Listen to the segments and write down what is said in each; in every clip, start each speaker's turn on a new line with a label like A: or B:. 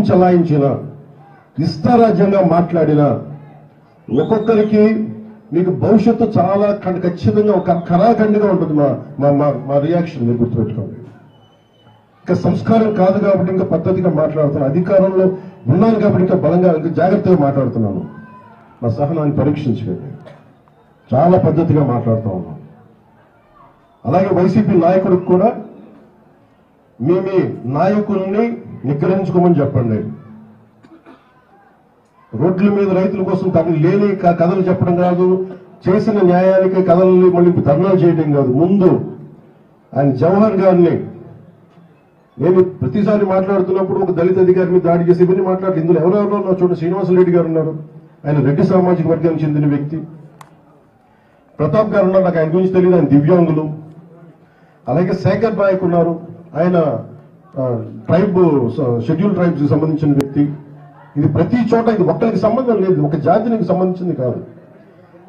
A: చలాయించిన, ఇష్టారాజ్యంగా మాట్లాడిన ఒక్కొక్కరికి మీకు భవిష్యత్తు చాలా ఖచ్చితంగా ఒక కరాఖండిగా ఉంటుంది. మా రియాక్షన్ మీరు గుర్తుపెట్టుకోండి. ఇంకా సంస్కారం కాదు కాబట్టి ఇంకా పద్ధతిగా మాట్లాడుతున్నాను, అధికారంలో ఉన్నాను కాబట్టి ఇంకా బలంగా ఇంకా జాగ్రత్తగా మాట్లాడుతున్నాను. నా సహనాన్ని పరీక్షించండి, చాలా పద్ధతిగా మాట్లాడుతూ ఉన్నాను. అలాగే వైసీపీ నాయకుడికి కూడా మీ నాయకుల్ని నిగ్రహించుకోమని చెప్పండి. రోడ్ల మీద రైతుల కోసం లేని కథలు చెప్పడం కాదు, చేసిన న్యాయానికి కథల్ని మళ్ళీ ధర్నాలు చేయడం కాదు. ముందు ఆయన జవహర్ గారిని, నేను ప్రతిసారి మాట్లాడుతున్నప్పుడు ఒక దళిత అధికారి మీద దాడి చేసి ఇవన్నీ మాట్లాడుతూ ఇందులో ఎవరెవరో నా చోట శ్రీనివాసరెడ్డి గారు ఉన్నారు, ఆయన రెడ్డి సామాజిక వర్గానికి చెందిన వ్యక్తి. ప్రతాప్ గారు ఉన్నారు, నాకు ఆయన గురించి తెలియదు, ఆయన దివ్యాంగులు. అలాగే శేఖర్ నాయక్ ఉన్నారు, ఆయన షెడ్యూల్ ట్రైబ్స్ సంబంధించిన వ్యక్తి. ఇది ప్రతి చోట, ఇది ఒక్కరికి సంబంధం లేదు, ఒక జాతికి సంబంధించింది కాదు.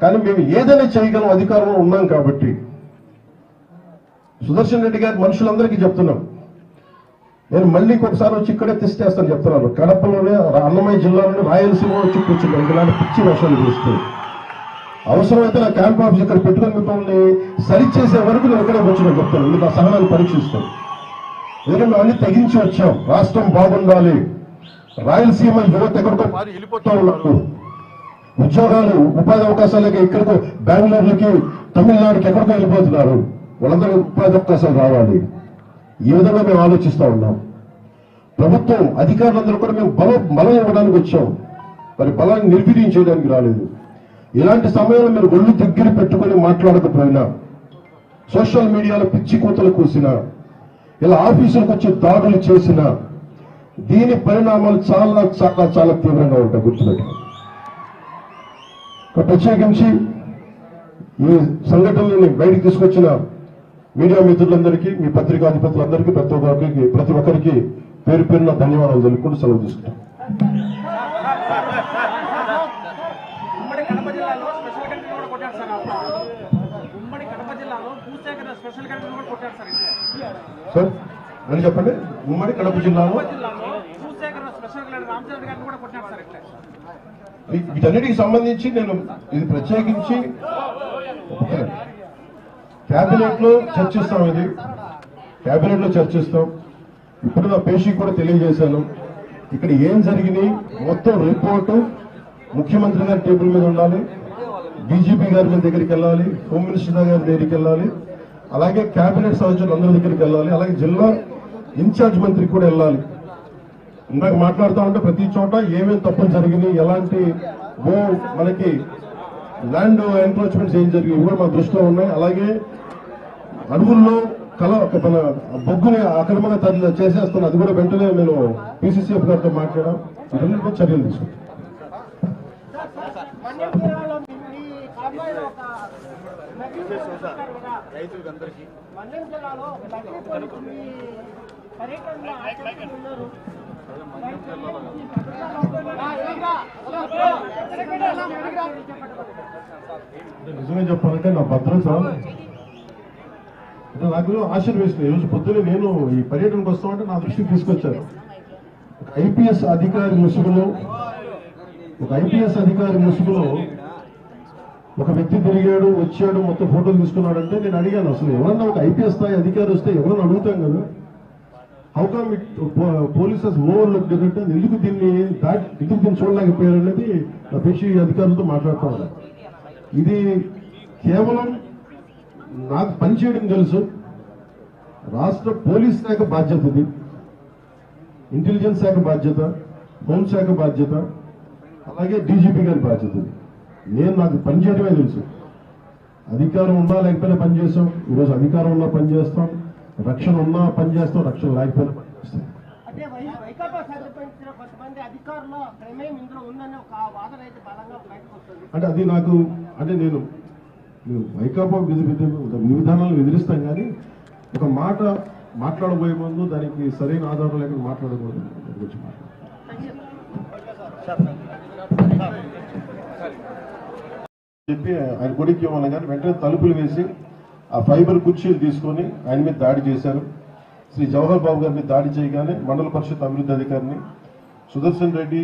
A: కానీ మేము ఏదైనా చేయగలం, అధికారంలో ఉన్నాం కాబట్టి. సుదర్శన్ రెడ్డి గారి మనుషులందరికీ చెప్తున్నాం, నేను మళ్ళీ ఇంకొకసారి వచ్చి ఇక్కడే తెస్తేస్తాను చెప్తున్నాను. కడపలోనే, అన్నమయ్య జిల్లాలోనే, రాయలసీమ వచ్చి కూర్చున్నాను. ఇలాంటి పిచ్చి వర్షాలు చేస్తూ అవసరమైతే నా క్యాంప్ ఆఫీస్ ఇక్కడ పెట్టుకుని మిమ్మల్ని సరిచేసే వరకు నేను ఇక్కడే కూర్చున్నాను చెప్తాను. మీకు ఆ సహనాన్ని పరీక్షిస్తాను. ఎందుకంటే అన్ని తెగించి వచ్చాం, రాష్ట్రం బాగుండాలి. రాయలసీమ యువత ఎక్కడికో మారి వెళ్ళిపోతూ ఉన్నారు. ఉద్యోగాలు, ఉపాధి అవకాశాలకి ఎక్కడికో బెంగళూరుకి, తమిళనాడుకి ఎక్కడికో వెళ్ళిపోతున్నారు. వాళ్ళందరూ ఉపాధి అవకాశాలు రావాలి. ఈ విధంగా మేము ఆలోచిస్తూ ఉన్నాం. ప్రభుత్వం అధికారులందరూ కూడా మేము బలం ఇవ్వడానికి వచ్చాం, మరి బలాన్ని నిర్వీర్యం చేయడానికి రాలేదు. ఇలాంటి సమయంలో మీరు ఒళ్ళు దగ్గర పెట్టుకుని మాట్లాడకపోయినా, సోషల్ మీడియాలో పిచ్చి కూతలు కూసినా, ఇలా ఆఫీసులకు వచ్చి దాడులు చేసినా, దీని పరిణామాలు చాలా చాలా చాలా తీవ్రంగా ఉంటాయి, గుర్తుపెట్టుకోండి. ప్రత్యేకించి ఈ సంఘటనని బయటికి తీసుకొచ్చిన మీడియా మిత్రులందరికీ, మీ పత్రికాధిపతులందరికీ, ప్రతి ఒక్కరికి పేరు పేరున ధన్యవాదాలు తెలుపుకుంటూ సెలవు తీసుకుంటాం. సార్ అని చెప్పండి. ఉమ్మడి కడప జిల్లాలో వీటన్నిటికి సంబంధించి నేను ఇది ప్రత్యేకించి కేబినెట్ లో చర్చిస్తాం. ఇది కేబినెట్ లో చర్చిస్తాం. ఇప్పుడు నా పేషీకి కూడా తెలియజేశాను. ఇక్కడ ఏం జరిగినాయి మొత్తం రిపోర్టు ముఖ్యమంత్రి గారి టేబుల్ మీద ఉండాలి, డీజీపీ గారి దగ్గరికి వెళ్ళాలి, హోమ్ మినిస్టర్ గారి దగ్గరికి వెళ్ళాలి, అలాగే కేబినెట్ సదస్సులు అందరి దగ్గరికి వెళ్ళాలి, అలాగే జిల్లా ఇన్ఛార్జ్ మంత్రికి కూడా వెళ్ళాలి. ఇందాక మాట్లాడుతూ ఉంటే ప్రతి చోట ఏమేమి తప్పులు జరిగినాయి, ఎలాంటి మనకి ల్యాండ్ ఎన్క్రోచ్మెంట్స్ ఏం జరిగినాయి కూడా మా దృష్టిలో ఉన్నాయి. అలాగే అడవుల్లో మన బొగ్గుని అక్రమంగా చేసేస్తాను, అది కూడా వెంటనే నేను పీసీసీఎఫ్ గారితో మాట్లాడాం. ఇవన్నీ చర్యలు తీసుకుంటాం. నిజమే చెప్పాలంటే నా భద్రత నాకు ఆశీర్వేస్తుంది. ఈరోజు పొద్దున్నే నేను ఈ పర్యటనకు వస్తామంటే నా దృష్టికి తీసుకొచ్చారు. ఒక ఐపీఎస్ అధికారి ముసుగులో ఒక వ్యక్తి తిరిగాడు, వచ్చాడు, మొత్తం ఫోటోలు తీసుకున్నాడంటే నేను అడిగాను, అసలు ఎవరన్నా ఒక ఐపీఎస్ స్థాయి అధికారి వస్తే ఎవరన్నా అడుగుతాం కదా, how come it polices overlook అంటే ఎందుకు దీన్ని చూడలేకపోయారు అనేది నా పేషీ అధికారులతో మాట్లాడుతూ ఉన్నా. ఇది కేవలం నాకు పనిచేయడం తెలుసు, రాష్ట్ర పోలీస్ శాఖ బాధ్యత, ఇది ఇంటెలిజెన్స్ శాఖ బాధ్యత, హోంశాఖ బాధ్యత, అలాగే డీజీపీ గారి బాధ్యత. నాకు పనిచేయడమే తెలుసు. అధికారం ఉన్నా లేకపోయినా పనిచేస్తాం. ఈరోజు అధికారం ఉన్నా పనిచేస్తాం, రక్షణ ఉన్నా పనిచేస్తాం, రక్షణ లేకపోయినా పనిచేస్తాం. అంటే అది నాకు అంటే నేను వైకాపా విధానాలను ఎదిరిస్తాం, కానీ ఒక మాట మాట్లాడబోయే ముందు దానికి సరైన ఆధారం లేకుండా మాట్లాడకూడదు. గురించి చెప్పి ఆయన గుడికి ఇవ్వనగానే వెంటనే తలుపులు వేసి ఆ ఫైబర్ కుర్చీలు తీసుకొని ఆయన మీద దాడి చేశారు. శ్రీ జవహర్ బాబు గారి మీద దాడి చేయగానే మండల పరిషత్ అభివృద్ధి అధికారిని సుదర్శన్ రెడ్డి,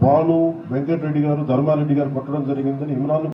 A: భాను, వెంకటరెడ్డి గారు, ధర్మారెడ్డి గారు కొట్టడం జరిగిందని ఇమ్రాన్